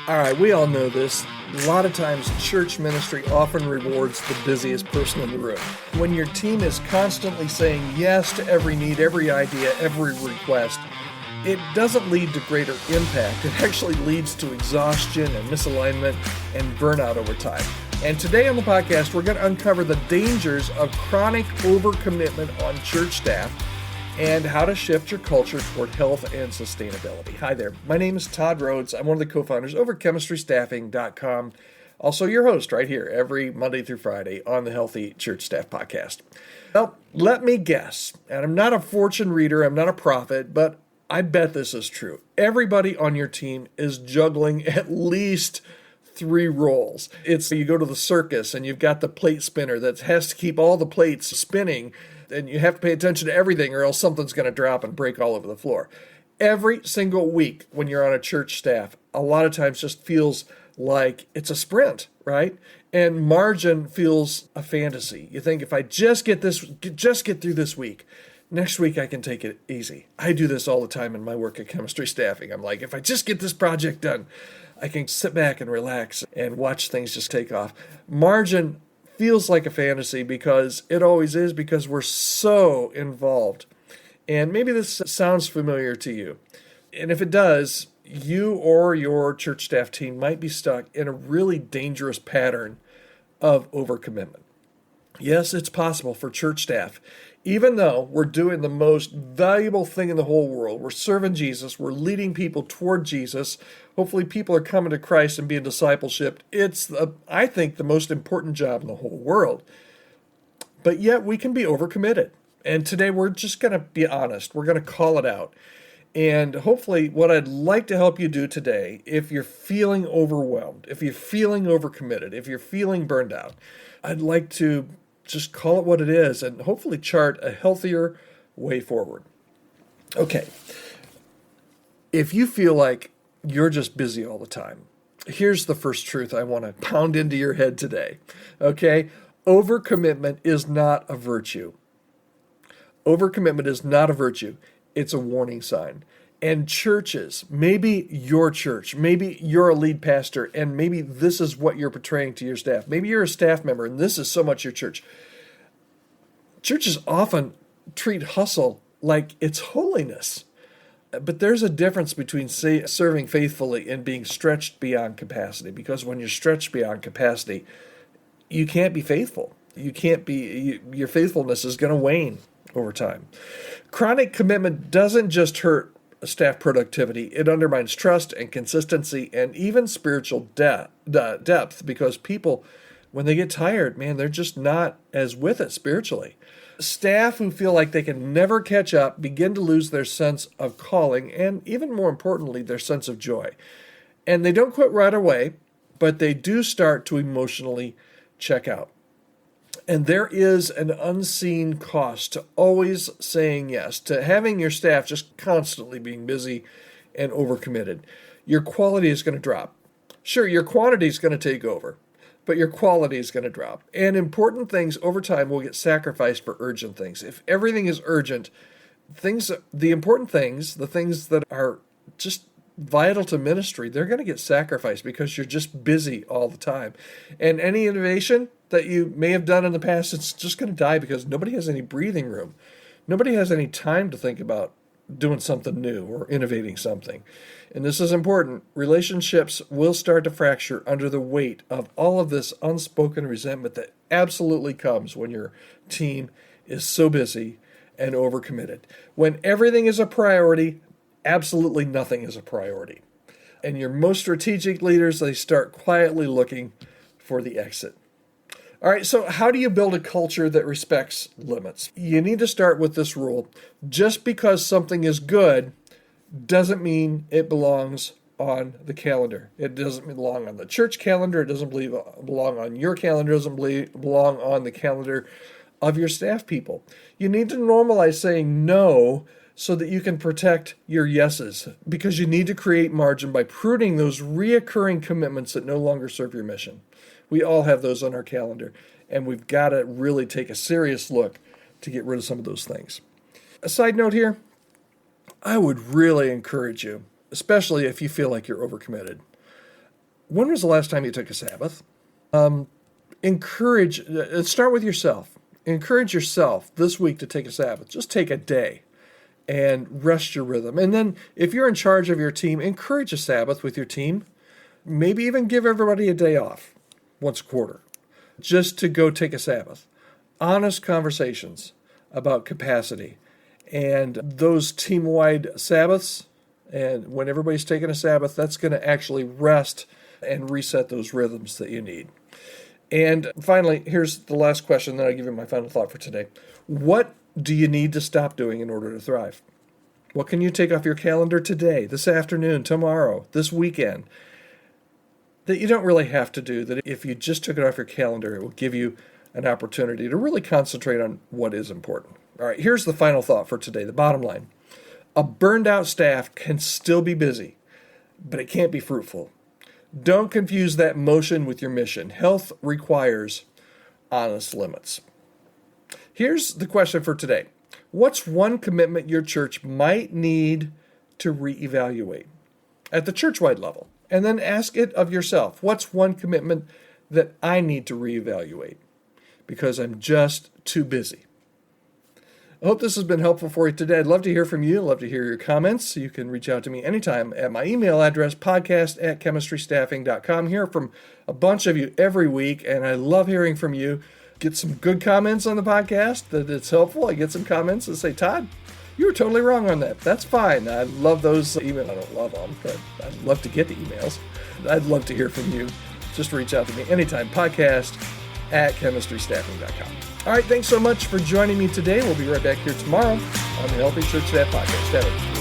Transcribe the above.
All right, we all know this. A lot of times, church ministry often rewards the busiest person in the room. When your team is constantly saying yes to every need, every idea, every request, it doesn't lead to greater impact. It actually leads to exhaustion and misalignment and burnout over time. And today on the podcast, we're going to uncover the dangers of chronic overcommitment on church staff and how to shift your culture toward health and sustainability. Hi there. My name is Todd Rhoades. I'm one of the co-founders over at chemistrystaffing.com. Also your host right here every Monday through Friday on the Healthy Church Staff Podcast. Well, let me guess, and I'm not a fortune reader, I'm not a prophet, but I bet this is true. Everybody on your team is juggling at least 3 roles. It's you go to the circus and you've got the plate spinner that has to keep all the plates spinning, and you have to pay attention to everything or else something's going to drop and break all over the floor. Every single week when you're on a church staff, a lot of times just feels like it's a sprint, right? And margin feels a fantasy. You think if I just get through this week, next week I can take it easy. I do this all the time in my work at chemistry staffing. I'm like, if I just get this project done, I can sit back and relax and watch things just take off. Margin feels like a fantasy because it always is, because we're so involved. And maybe this sounds familiar to you. And if it does, you or your church staff team might be stuck in a really dangerous pattern of overcommitment. Yes, it's possible for church staff. Even though we're doing the most valuable thing in the whole world, we're serving Jesus, we're leading people toward Jesus, hopefully people are coming to Christ and being discipleshiped. It's, I think, the most important job in the whole world. But yet we can be overcommitted. And today we're just going to be honest. We're going to call it out. And hopefully what I'd like to help you do today, if you're feeling overwhelmed, if you're feeling overcommitted, if you're feeling burned out, I'd like to just call it what it is and hopefully chart a healthier way forward. Okay. If you feel like you're just busy all the time, here's the first truth I want to pound into your head today. Okay? Overcommitment is not a virtue. Overcommitment is not a virtue. It's a warning sign. And churches, maybe your church, maybe you're a lead pastor, and maybe this is what you're portraying to your staff. Maybe you're a staff member, and this is so much your church. Churches often treat hustle like it's holiness. But there's a difference between serving faithfully and being stretched beyond capacity. Because when you're stretched beyond capacity, you can't be faithful. Your faithfulness is going to wane over time. Chronic commitment doesn't just hurt staff productivity, it undermines trust and consistency and even spiritual depth, because people, when they get tired, man, they're just not as with it spiritually. Staff who feel like they can never catch up begin to lose their sense of calling and, even more importantly, their sense of joy. And they don't quit right away, but they do start to emotionally check out. And there is an unseen cost to always saying yes, to having your staff just constantly being busy and overcommitted. Your quality is going to drop. Sure, your quantity is going to take over, but your quality is going to drop. And important things over time will get sacrificed for urgent things. If everything is urgent, the important things, the things that are just vital to ministry, they're going to get sacrificed because you're just busy all the time. And any innovation that you may have done in the past, it's just going to die because nobody has any breathing room. Nobody has any time to think about doing something new or innovating something. And this is important. Relationships will start to fracture under the weight of all of this unspoken resentment that absolutely comes when your team is so busy and overcommitted. When everything is a priority, absolutely nothing is a priority. And your most strategic leaders, they start quietly looking for the exit. All right, so how do you build a culture that respects limits? You need to start with this rule. Just because something is good doesn't mean it belongs on the calendar. It doesn't belong on the church calendar. It doesn't belong on your calendar. It doesn't belong on the calendar of your staff people. You need to normalize saying no so that you can protect your yeses, because you need to create margin by pruning those reoccurring commitments that no longer serve your mission. We all have those on our calendar, and we've got to really take a serious look to get rid of some of those things. A side note here, I would really encourage you, especially if you feel like you're overcommitted, When was the last time you took a Sabbath? Start with yourself. Encourage yourself this week to take a Sabbath. Just take a day and rest your rhythm. And then if you're in charge of your team, encourage a Sabbath with your team. Maybe even give everybody a day off once a quarter just to go take a Sabbath. Honest conversations about capacity and those team-wide Sabbaths. And when everybody's taking a Sabbath, that's going to actually rest and reset those rhythms that you need. And finally, here's the last question, then I'll give you my final thought for today. What do you need to stop doing in order to thrive? What can you take off your calendar today, this afternoon, tomorrow, this weekend, that you don't really have to do, that if you just took it off your calendar, it will give you an opportunity to really concentrate on what is important? All right, here's the final thought for today, the bottom line. A burned out staff can still be busy, but it can't be fruitful. Don't confuse that motion with your mission. Health requires honest limits. Here's the question for today. What's one commitment your church might need to reevaluate at the church-wide level? And then ask it of yourself. What's one commitment that I need to reevaluate because I'm just too busy? I hope this has been helpful for you today. I'd love to hear from you. I'd love to hear your comments. You can reach out to me anytime at my email address, podcast@chemistrystaffing.com. Hear from a bunch of you every week, and I love hearing from you. Get some good comments on the podcast that it's helpful. I get some comments that say, Todd, you were totally wrong on that. That's fine. I love those emails. I don't love them, but I'd love to get the emails. I'd love to hear from you. Just reach out to me anytime, podcast@chemistrystaffing.com. All right, thanks so much for joining me today. We'll be right back here tomorrow on the Healthy Church Staff Podcast.